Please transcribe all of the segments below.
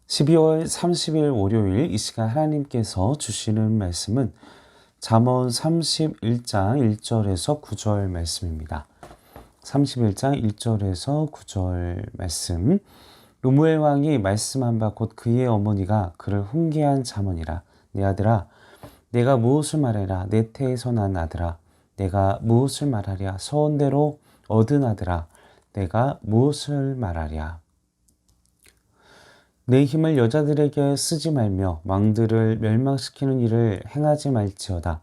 12월 30일 월요일 이 시간 하나님께서 주시는 말씀은 잠언 31장 1절에서 9절 말씀입니다. 31장 1절에서 9절 말씀. 르무엘 왕이 말씀한 바 곧 그의 어머니가 그를 훈계한 잠언이라. 내 아들아, 내가 무엇을 말해라. 내 태에서 난 아들아, 내가 무엇을 말하랴. 서원대로 얻은 아들아, 내가 무엇을 말하랴. 내 힘을 여자들에게 쓰지 말며 왕들을 멸망시키는 일을 행하지 말지어다.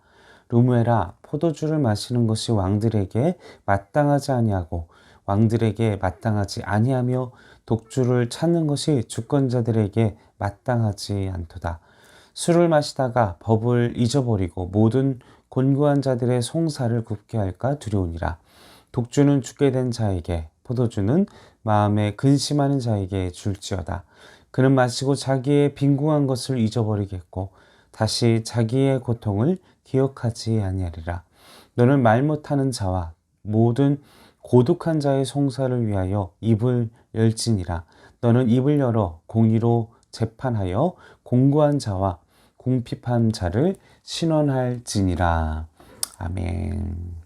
르무엘아, 포도주를 마시는 것이 왕들에게 마땅하지 아니하고 왕들에게 마땅하지 아니하며 독주를 찾는 것이 주권자들에게 마땅하지 않도다. 술을 마시다가 법을 잊어버리고 모든 곤고한 자들의 송사를 굽게 할까 두려우니라. 독주는 죽게 된 자에게, 포도주는 마음에 근심하는 자에게 줄지어다. 그는 마시고 자기의 빈궁한 것을 잊어버리겠고 다시 자기의 고통을 기억하지 아니하리라. 너는 말 못하는 자와 모든 고독한 자의 송사를 위하여 입을 열지니라. 너는 입을 열어 공의로 재판하여 공고한 자와 궁핍한 자를 신원할지니라. 아멘.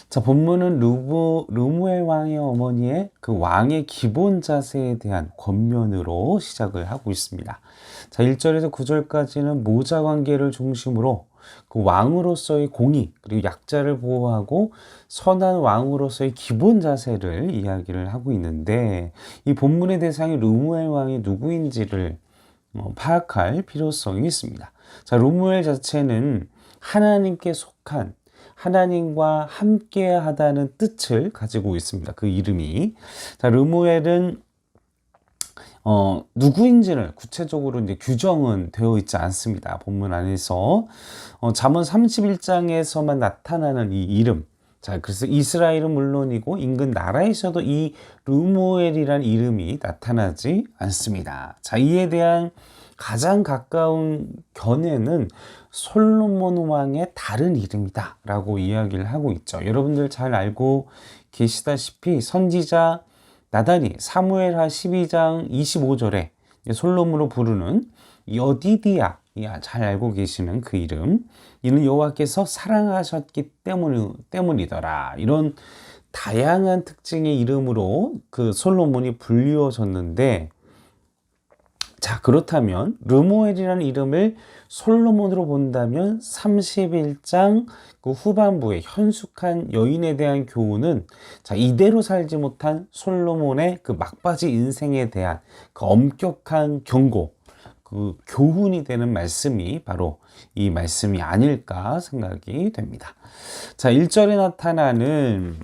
자, 본문은 르무엘 왕의 어머니의 그 왕의 기본 자세에 대한 권면으로 시작을 하고 있습니다. 자, 1절에서 9절까지는 모자 관계를 중심으로 그 왕으로서의 공의, 그리고 약자를 보호하고 선한 왕으로서의 기본 자세를 이야기를 하고 있는데, 이 본문의 대상이 르무엘 왕이 누구인지를 파악할 필요성이 있습니다. 자, 르무엘 자체는 하나님께 속한, 하나님과 함께 하다는 뜻을 가지고 있습니다. 그 이름이. 자, 르무엘은 누구인지를 구체적으로 이제 규정은 되어 있지 않습니다. 본문 안에서. 잠언 31장에서만 나타나는 이 이름. 자, 그래서 이스라엘은 물론이고 인근 나라에서도 이 르무엘이라는 이름이 나타나지 않습니다. 자, 이에 대한 가장 가까운 견해는 솔로몬 왕의 다른 이름이다 라고 이야기를 하고 있죠. 여러분들 잘 알고 계시다시피 선지자 나단이 사무엘하 12장 25절에 솔로몬으로 부르는 여디디야, 잘 알고 계시는 그 이름, 이는 여호와께서 사랑하셨기 때문이더라. 이런 다양한 특징의 이름으로 그 솔로몬이 불리워졌는데, 자, 그렇다면 르무엘이라는 이름을 솔로몬으로 본다면 31장 그 후반부에 현숙한 여인에 대한 교훈은, 자, 이대로 살지 못한 솔로몬의 그 막바지 인생에 대한 그 엄격한 경고, 그 교훈이 되는 말씀이 바로 이 말씀이 아닐까 생각이 됩니다. 자, 1절에 나타나는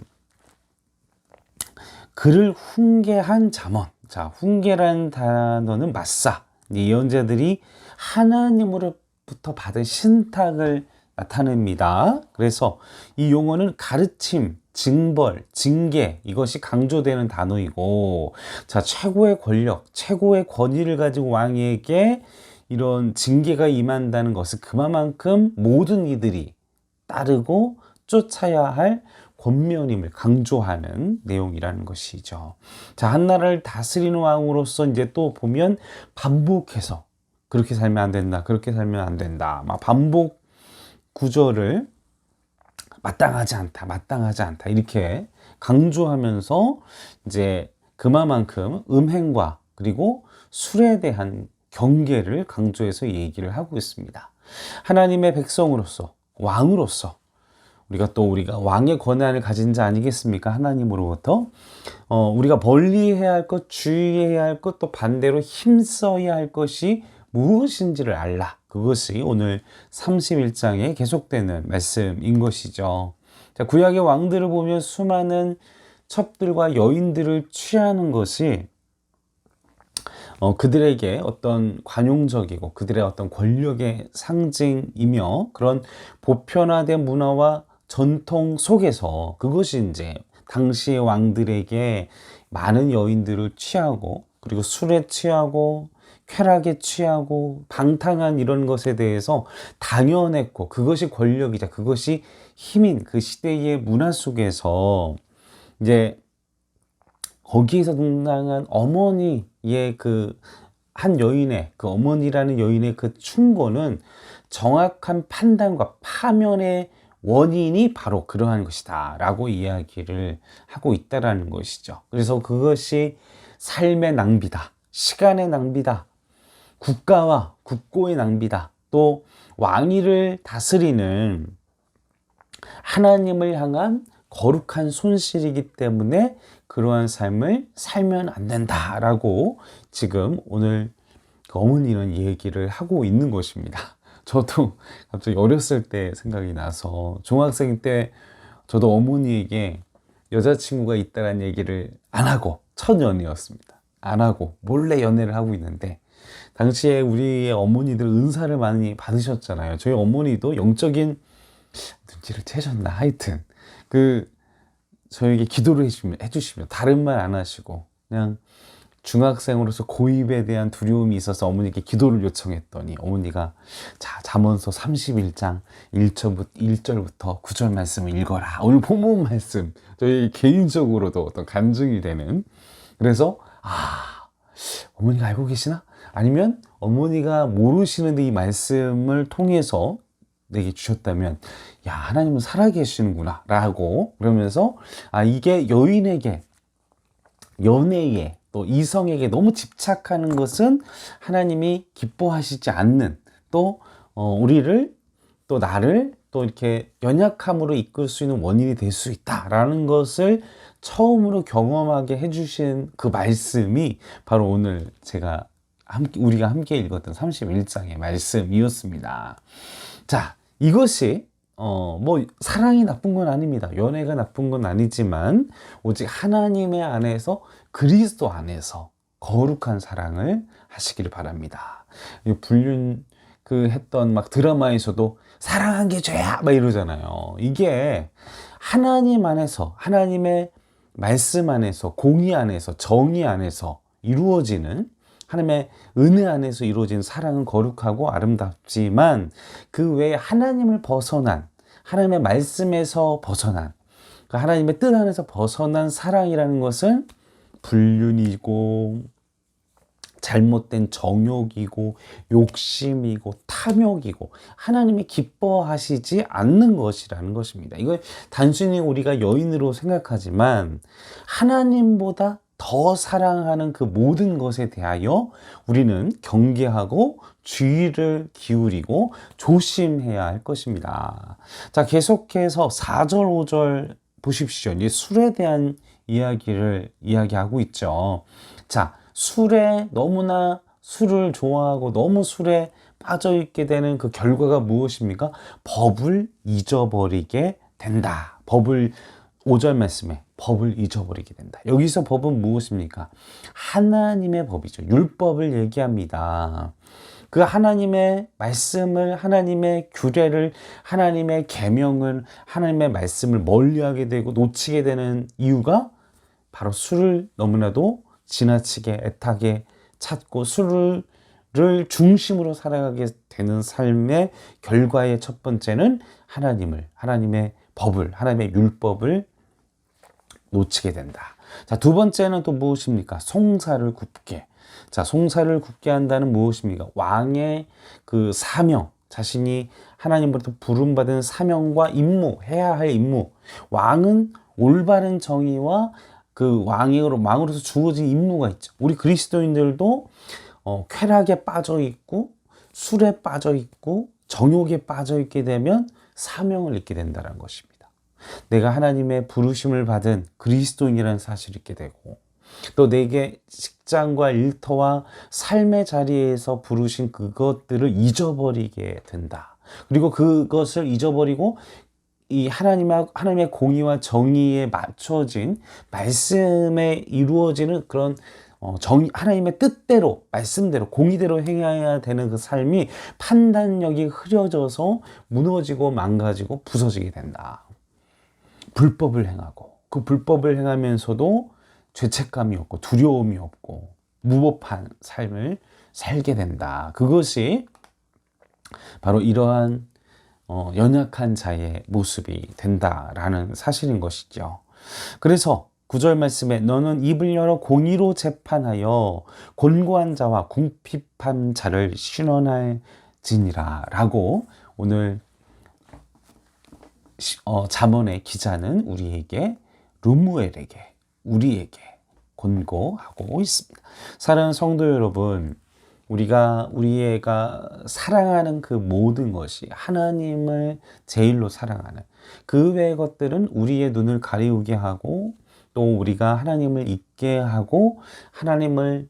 그를 훈계한 잠언. 자, 훈계라는 단어는 맞사. 예언자들이 하나님으로부터 받은 신탁을 나타냅니다. 그래서 이 용어는 가르침, 징벌, 징계, 이것이 강조되는 단어이고, 자, 최고의 권력, 최고의 권위를 가지고 왕에게 이런 징계가 임한다는 것은 그만큼 모든 이들이 따르고 쫓아야 할 권면임을 강조하는 내용이라는 것이죠. 자, 한 나라를 다스리는 왕으로서 이제 또 보면 반복해서 그렇게 살면 안 된다, 그렇게 살면 안 된다, 막 반복 구절을 마땅하지 않다, 마땅하지 않다 이렇게 강조하면서 이제 그만큼 음행과 그리고 술에 대한 경계를 강조해서 얘기를 하고 있습니다. 하나님의 백성으로서, 왕으로서 우리가 왕의 권한을 가진 자 아니겠습니까? 하나님으로부터. 우리가 멀리해야 할 것, 주의해야 할 것, 또 반대로 힘써야 할 것이 무엇인지를 알라. 그것이 오늘 31장에 계속되는 말씀인 것이죠. 자, 구약의 왕들을 보면 수많은 첩들과 여인들을 취하는 것이 그들에게 어떤 관용적이고 그들의 어떤 권력의 상징이며 그런 보편화된 문화와 전통 속에서 그것이 이제 당시의 왕들에게 많은 여인들을 취하고 그리고 술에 취하고 쾌락에 취하고 방탕한 이런 것에 대해서 당연했고 그것이 권력이자 그것이 힘인 그 시대의 문화 속에서 이제 거기에서 등장한 어머니의 그 한 여인의 그 어머니라는 여인의 그 충고는 정확한 판단과 파면의 원인이 바로 그러한 것이다 라고 이야기를 하고 있다라는 것이죠. 그래서 그것이 삶의 낭비다, 시간의 낭비다, 국가와 국고의 낭비다, 또 왕위를 다스리는 하나님을 향한 거룩한 손실이기 때문에 그러한 삶을 살면 안 된다라고 지금 오늘 그 어머니는 얘기를 하고 있는 것입니다. 저도 갑자기 어렸을 때 생각이 나서 중학생 때 저도 어머니에게 여자친구가 있다는 얘기를 안 하고 첫 연애였습니다. 안 하고 몰래 연애를 하고 있는데 당시에 우리의 어머니들 은사를 많이 받으셨잖아요. 저희 어머니도 영적인 눈치를 채셨나 하여튼 저에게 기도를 해주시면 다른 말 안 하시고 그냥 중학생으로서 고입에 대한 두려움이 있어서 어머니께 기도를 요청했더니 어머니가 자 잠언서 31장 1절부터 9절 말씀을 읽어라. 오늘 본문 말씀 저희 개인적으로도 어떤 간증이 되는, 그래서 어머니가 알고 계시나? 아니면 어머니가 모르시는데 이 말씀을 통해서 내게 주셨다면 야 하나님은 살아계시는구나 라고, 그러면서 이게 여인에게 연애에 또 이성에게 너무 집착하는 것은 하나님이 기뻐하시지 않는, 또 우리를 또 나를 또 이렇게 연약함으로 이끌 수 있는 원인이 될 수 있다라는 것을 처음으로 경험하게 해주신 그 말씀이 바로 오늘 우리가 함께 읽었던 31장의 말씀이었습니다. 자, 이것이 사랑이 나쁜 건 아닙니다. 연애가 나쁜 건 아니지만 오직 하나님의 안에서, 그리스도 안에서 거룩한 사랑을 하시기를 바랍니다. 했던 드라마에서도 사랑한 게 죄야 막 이러잖아요. 이게 하나님 안에서, 하나님의 말씀 안에서, 공의 안에서, 정의 안에서 이루어지는, 하나님의 은혜 안에서 이루어진 사랑은 거룩하고 아름답지만 그 외에 하나님을 벗어난, 하나님의 말씀에서 벗어난, 하나님의 뜻 안에서 벗어난 사랑이라는 것은 불륜이고 잘못된 정욕이고 욕심이고 탐욕이고 하나님이 기뻐하시지 않는 것이라는 것입니다. 이걸 단순히 우리가 여인으로 생각하지만 하나님보다 더 사랑하는 그 모든 것에 대하여 우리는 경계하고 주의를 기울이고 조심해야 할 것입니다. 자, 계속해서 4절, 5절 보십시오. 이제 술에 대한 이야기를 이야기하고 있죠. 자, 너무나 술을 좋아하고 너무 술에 빠져있게 되는 그 결과가 무엇입니까? 법을 잊어버리게 된다. 5절 말씀에 법을 잊어버리게 된다. 여기서 법은 무엇입니까? 하나님의 법이죠. 율법을 얘기합니다. 그 하나님의 말씀을, 하나님의 규례를, 하나님의 계명을, 하나님의 말씀을 멀리하게 되고 놓치게 되는 이유가 바로 술을 너무나도 지나치게 애타게 찾고 술을 중심으로 살아가게 되는 삶의 결과의 첫 번째는 하나님의 법을, 하나님의 율법을 놓치게 된다. 자, 두 번째는 또 무엇입니까? 송사를 굽게. 자, 송사를 굽게 한다는 무엇입니까? 왕의 그 사명, 자신이 하나님으로부터 부름받은 사명과 임무, 해야 할 임무. 왕은 올바른 정의와 그 왕으로서 주어진 임무가 있죠. 우리 그리스도인들도 쾌락에 빠져 있고 술에 빠져 있고 정욕에 빠져 있게 되면 사명을 잊게 된다는 것입니다. 내가 하나님의 부르심을 받은 그리스도인이라는 사실을 잊게 되고, 또 내게 직장과 일터와 삶의 자리에서 부르신 그것들을 잊어버리게 된다. 그리고 그것을 잊어버리고 이 하나님의 공의와 정의에 맞춰진 말씀에 이루어지는 그런 하나님의 뜻대로, 말씀대로, 공의대로 행해야 되는 그 삶이 판단력이 흐려져서 무너지고 망가지고 부서지게 된다. 불법을 행하고, 그 불법을 행하면서도 죄책감이 없고 두려움이 없고 무법한 삶을 살게 된다. 그것이 바로 이러한 연약한 자의 모습이 된다라는 사실인 것이죠. 그래서 9절 말씀에 너는 입을 열어 공의로 재판하여 곤고한 자와 궁핍한 자를 신원할지니라 라고 오늘 잠언의 기자는 우리에게 르무엘에게 우리에게 권고하고 있습니다. 사랑하는 성도 여러분, 우리가 사랑하는 그 모든 것이 하나님을 제일로 사랑하는 그 외의 것들은 우리의 눈을 가리우게 하고 또 우리가 하나님을 잊게 하고 하나님의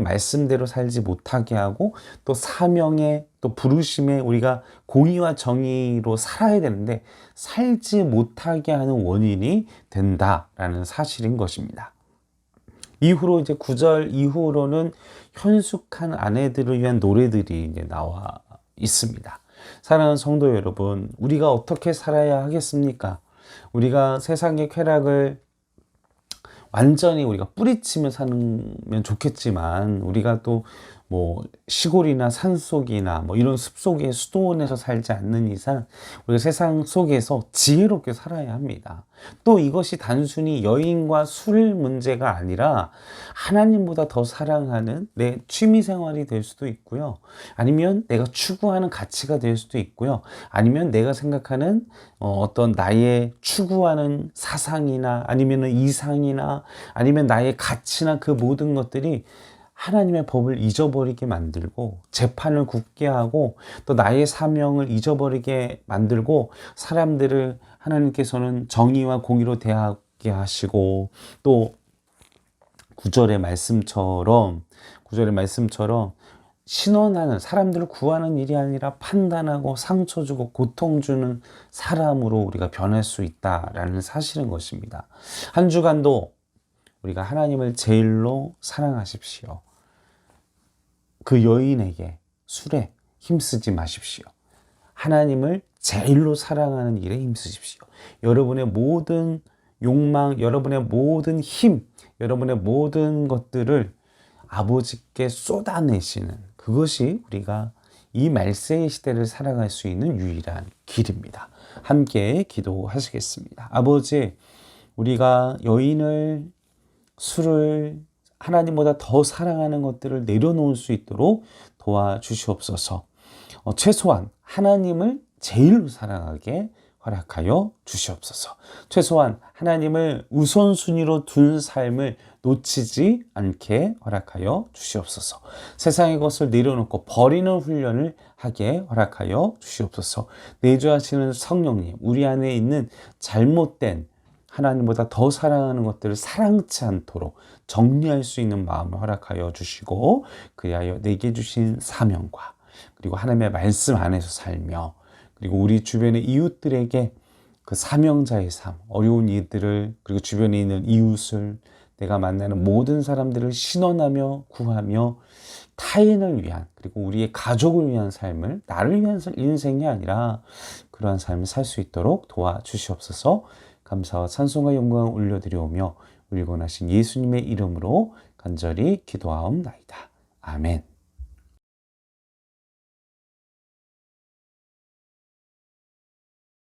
말씀대로 살지 못하게 하고 또 사명에 또 부르심에 우리가 공의와 정의로 살아야 되는데 살지 못하게 하는 원인이 된다라는 사실인 것입니다. 이후로 이제 9절 이후로는 현숙한 아내들을 위한 노래들이 이제 나와 있습니다. 사랑하는 성도 여러분, 우리가 어떻게 살아야 하겠습니까? 우리가 세상의 쾌락을 완전히 우리가 뿌리치며 살면 좋겠지만 우리가 또 뭐 시골이나 산속이나 뭐 이런 숲속에 수도원에서 살지 않는 이상 우리가 세상 속에서 지혜롭게 살아야 합니다. 또 이것이 단순히 여인과 술 문제가 아니라 하나님보다 더 사랑하는 내 취미 생활이 될 수도 있고요. 아니면 내가 추구하는 가치가 될 수도 있고요. 아니면 내가 생각하는 어떤 나의 추구하는 사상이나 아니면 이상이나 아니면 나의 가치나 그 모든 것들이 하나님의 법을 잊어버리게 만들고 재판을 굳게 하고 또 나의 사명을 잊어버리게 만들고 사람들을 하나님께서는 정의와 공의로 대하게 하시고 또 9절의 말씀처럼 신원하는 사람들을 구하는 일이 아니라 판단하고 상처 주고 고통 주는 사람으로 우리가 변할 수 있다라는 사실인 것입니다. 한 주간도 우리가 하나님을 제일로 사랑하십시오. 그 여인에게 술에 힘쓰지 마십시오. 하나님을 제일로 사랑하는 일에 힘쓰십시오. 여러분의 모든 욕망, 여러분의 모든 힘, 여러분의 모든 것들을 아버지께 쏟아내시는 그것이 우리가 이 말세의 시대를 살아갈 수 있는 유일한 길입니다. 함께 기도하시겠습니다. 아버지, 우리가 여인을 술을 하나님보다 더 사랑하는 것들을 내려놓을 수 있도록 도와주시옵소서. 최소한 하나님을 제일로 사랑하게 허락하여 주시옵소서. 최소한 하나님을 우선순위로 둔 삶을 놓치지 않게 허락하여 주시옵소서. 세상의 것을 내려놓고 버리는 훈련을 하게 허락하여 주시옵소서. 내주하시는 성령님, 우리 안에 있는 잘못된 하나님보다 더 사랑하는 것들을 사랑치 않도록 정리할 수 있는 마음을 허락하여 주시고 그리하여 내게 주신 사명과 그리고 하나님의 말씀 안에서 살며 그리고 우리 주변의 이웃들에게 그 사명자의 삶, 어려운 이들을 그리고 주변에 있는 이웃을 내가 만나는 모든 사람들을 신원하며 구하며 타인을 위한 그리고 우리의 가족을 위한 삶을 나를 위한 인생이 아니라 그러한 삶을 살 수 있도록 도와주시옵소서. 감사와 찬송과 영광을 올려드리오며 우리 권하신 예수님의 이름으로 간절히 기도하옵나이다. 아멘.